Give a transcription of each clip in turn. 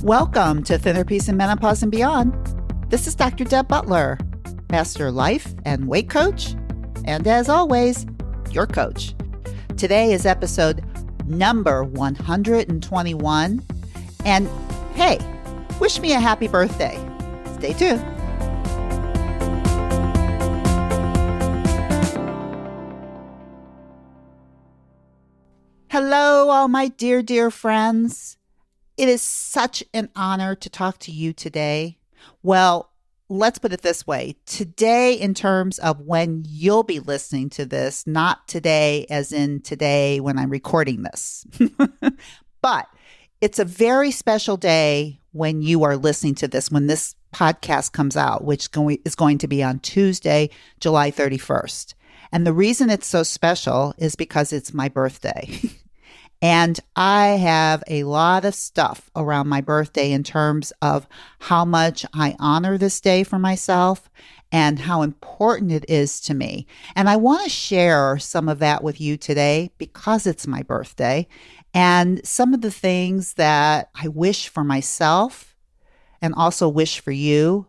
Welcome to Thinner Peace and Menopause and Beyond. This is Dr. Deb Butler, Master Life and Weight Coach, and as always, your coach. Today is episode number 121, and hey, wish me a happy birthday. Stay tuned. Hello, all my dear, dear friends. It is such an honor to talk to you today. Well, let's put it this way. Today, in terms of when you'll be listening to this, not today as in today when I'm recording this. But it's a very special day when you are listening to this, when this podcast comes out, which is going to be on Tuesday, July 31st. And the reason it's so special is because it's my birthday. And I have a lot of stuff around my birthday in terms of how much I honor this day for myself and how important it is to me. And I want to share some of that with you today because it's my birthday and some of the things that I wish for myself and also wish for you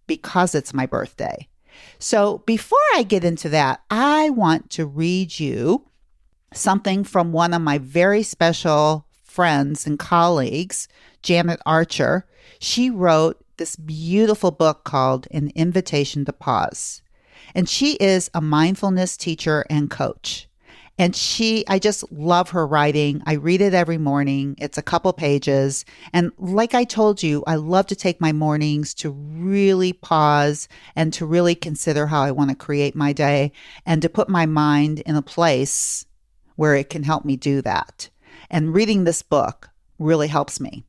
because it's my birthday. So before I get into that, I want to read you something from one of my very special friends and colleagues, Janet Archer. She wrote this beautiful book called An Invitation to Pause. And she is a mindfulness teacher and coach. And I just love her writing. I read it every morning. It's a couple pages. And like I told you, I love to take my mornings to really pause and to really consider how I want to create my day and to put my mind in a place where it can help me do that. And reading this book really helps me.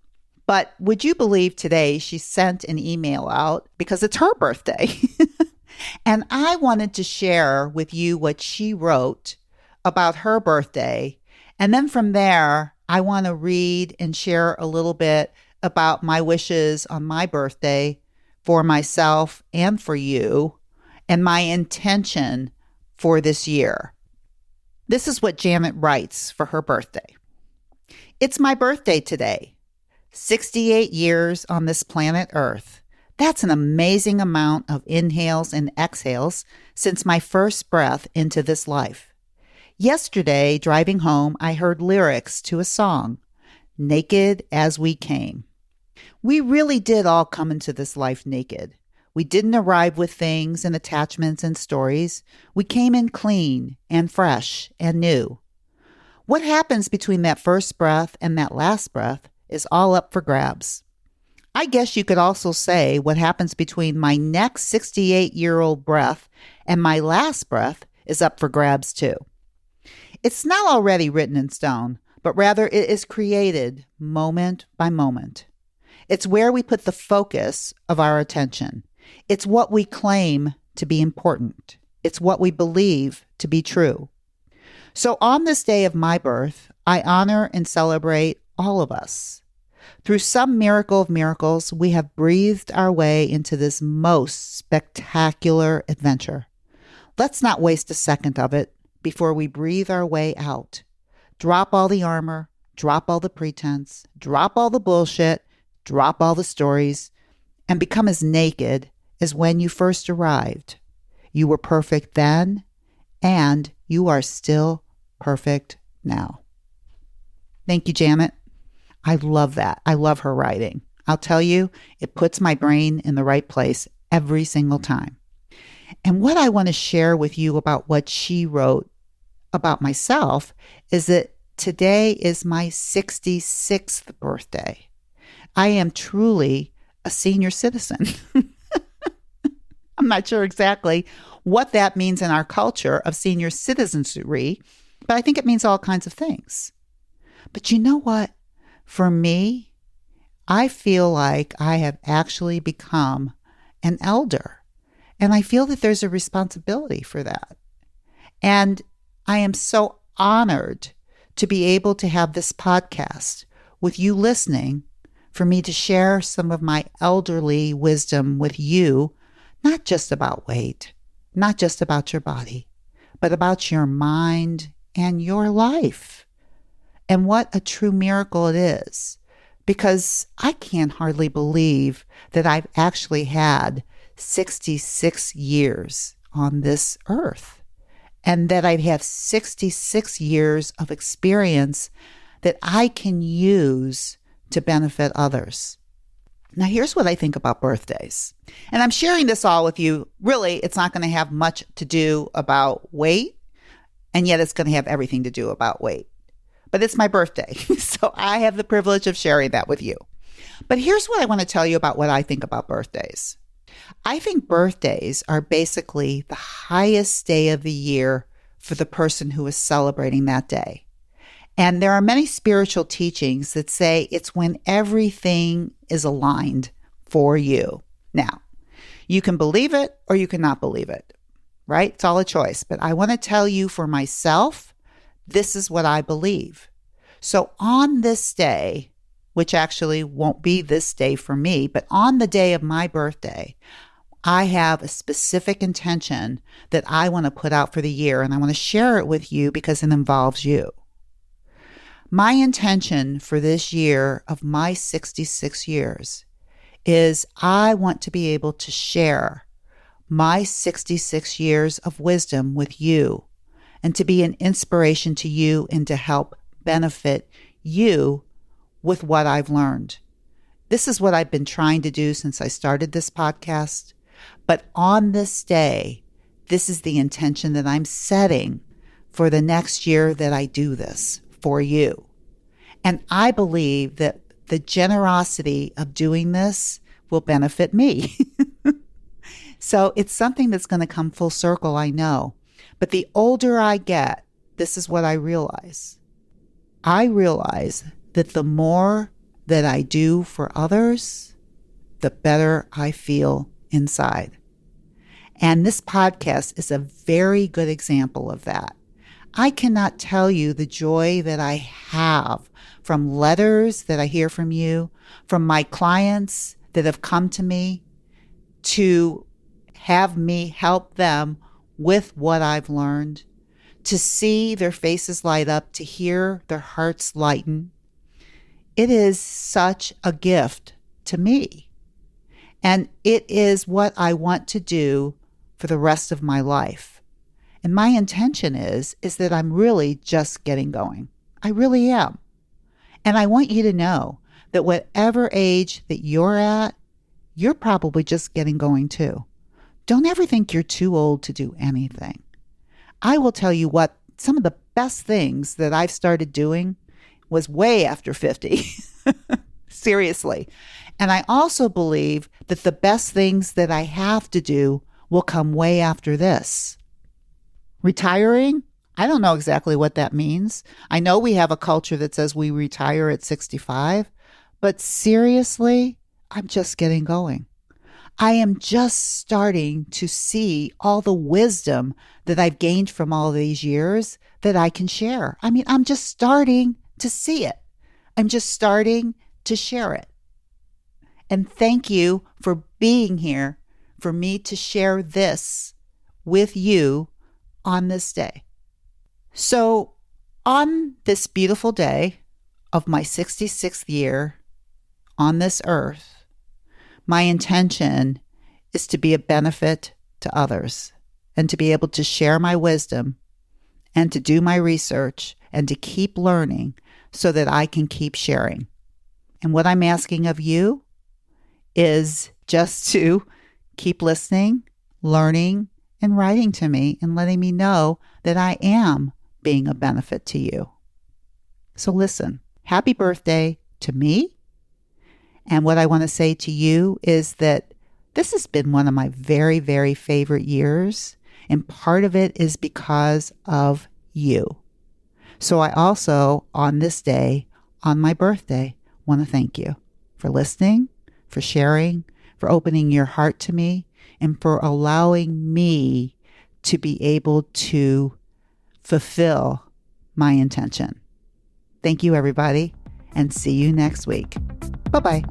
But would you believe today she sent an email out because it's her birthday. And I wanted to share with you what she wrote about her birthday. And then from there, I want to read and share a little bit about my wishes on my birthday for myself and for you and my intention for this year. This is what Janet writes for her birthday. It's my birthday today. 68 years on this planet Earth. That's an amazing amount of inhales and exhales since my first breath into this life. Yesterday, driving home, I heard lyrics to a song, Naked as We Came. We really did all come into this life naked. We didn't arrive with things and attachments and stories. We came in clean and fresh and new. What happens between that first breath and that last breath is all up for grabs. I guess you could also say what happens between my next 68-year-old breath and my last breath is up for grabs too. It's not already written in stone, but rather it is created moment by moment. It's where we put the focus of our attention. It's what we claim to be important. It's what we believe to be true. So on this day of my birth, I honor and celebrate all of us. Through some miracle of miracles, we have breathed our way into this most spectacular adventure. Let's not waste a second of it before we breathe our way out. Drop all the armor, drop all the pretense, drop all the bullshit, drop all the stories, and become as naked as when you first arrived. You were perfect then, and you are still perfect now. Thank you, Janet. I love that. I love her writing. I'll tell you, it puts my brain in the right place every single time. And what I want to share with you about what she wrote about myself is that today is my 66th birthday. I am truly a senior citizen. I'm not sure exactly what that means in our culture of senior citizenry, but I think it means all kinds of things. But you know what? For me, I feel like I have actually become an elder, and I feel that there's a responsibility for that. And I am so honored to be able to have this podcast with you listening, for me to share some of my elderly wisdom with you, not just about weight, not just about your body, but about your mind and your life. And what a true miracle it is because I can't hardly believe that I've actually had 66 years on this earth and that I have 66 years of experience that I can use to benefit others. Now, here's what I think about birthdays. And I'm sharing this all with you. Really, it's not going to have much to do about weight, and yet it's going to have everything to do about weight. But it's my birthday, so I have the privilege of sharing that with you. But here's what I want to tell you about what I think about birthdays. I think birthdays are basically the highest day of the year for the person who is celebrating that day. And there are many spiritual teachings that say it's when everything is aligned for you. Now, you can believe it or you cannot believe it, right? It's all a choice. But I want to tell you for myself, this is what I believe. So on this day, which actually won't be this day for me, but on the day of my birthday, I have a specific intention that I want to put out for the year, and I want to share it with you because it involves you. My intention for this year of my 66 years is I want to be able to share my 66 years of wisdom with you and to be an inspiration to you and to help benefit you with what I've learned. This is what I've been trying to do since I started this podcast. But on this day, this is the intention that I'm setting for the next year that I do this for you. And I believe that the generosity of doing this will benefit me. So it's something that's going to come full circle, I know. But the older I get, this is what I realize. I realize that the more that I do for others, the better I feel inside. And this podcast is a very good example of that. I cannot tell you the joy that I have from letters that I hear from you, from my clients that have come to me to have me help them with what I've learned, to see their faces light up, to hear their hearts lighten. It is such a gift to me. And it is what I want to do for the rest of my life. And my intention is that I'm really just getting going. I really am. And I want you to know that whatever age that you're at, you're probably just getting going too. Don't ever think you're too old to do anything. I will tell you what, some of the best things that I've started doing was way after 50. Seriously. And I also believe that the best things that I have to do will come way after this. Retiring? I don't know exactly what that means. I know we have a culture that says we retire at 65, but seriously, I'm just getting going. I am just starting to see all the wisdom that I've gained from all these years that I can share. I mean, I'm just starting to see it. I'm just starting to share it. And thank you for being here for me to share this with you on this day. So on this beautiful day of my 66th year on this earth, my intention is to be a benefit to others and to be able to share my wisdom and to do my research and to keep learning so that I can keep sharing. And what I'm asking of you is just to keep listening, learning, and writing to me and letting me know that I am being a benefit to you. So listen, happy birthday to me. And what I want to say to you is that this has been one of my very, very favorite years. And part of it is because of you. So I also, on this day, on my birthday, want to thank you for listening, for sharing, for opening your heart to me, and for allowing me to be able to fulfill my intention. Thank you, everybody, and see you next week. Bye-bye.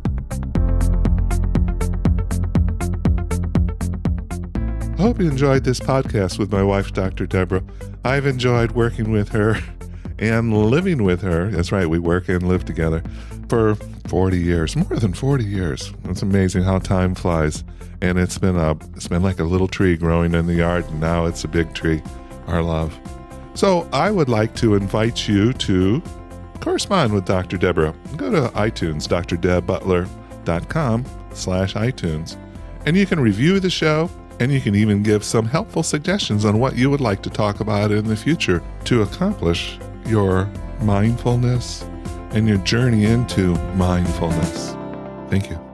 I hope you enjoyed this podcast with my wife, Dr. Deborah. I've enjoyed working with her and living with her. That's right, we work and live together for for 40 years, more than 40 years. It's amazing how time flies. And it's been like a little tree growing in the yard, and now it's a big tree, our love. So I would like to invite you to correspond with Dr. Deborah. Go to iTunes, drdebbutler.com/iTunes. And you can review the show, and you can even give some helpful suggestions on what you would like to talk about in the future to accomplish your mindfulness and your journey into mindfulness. Thank you.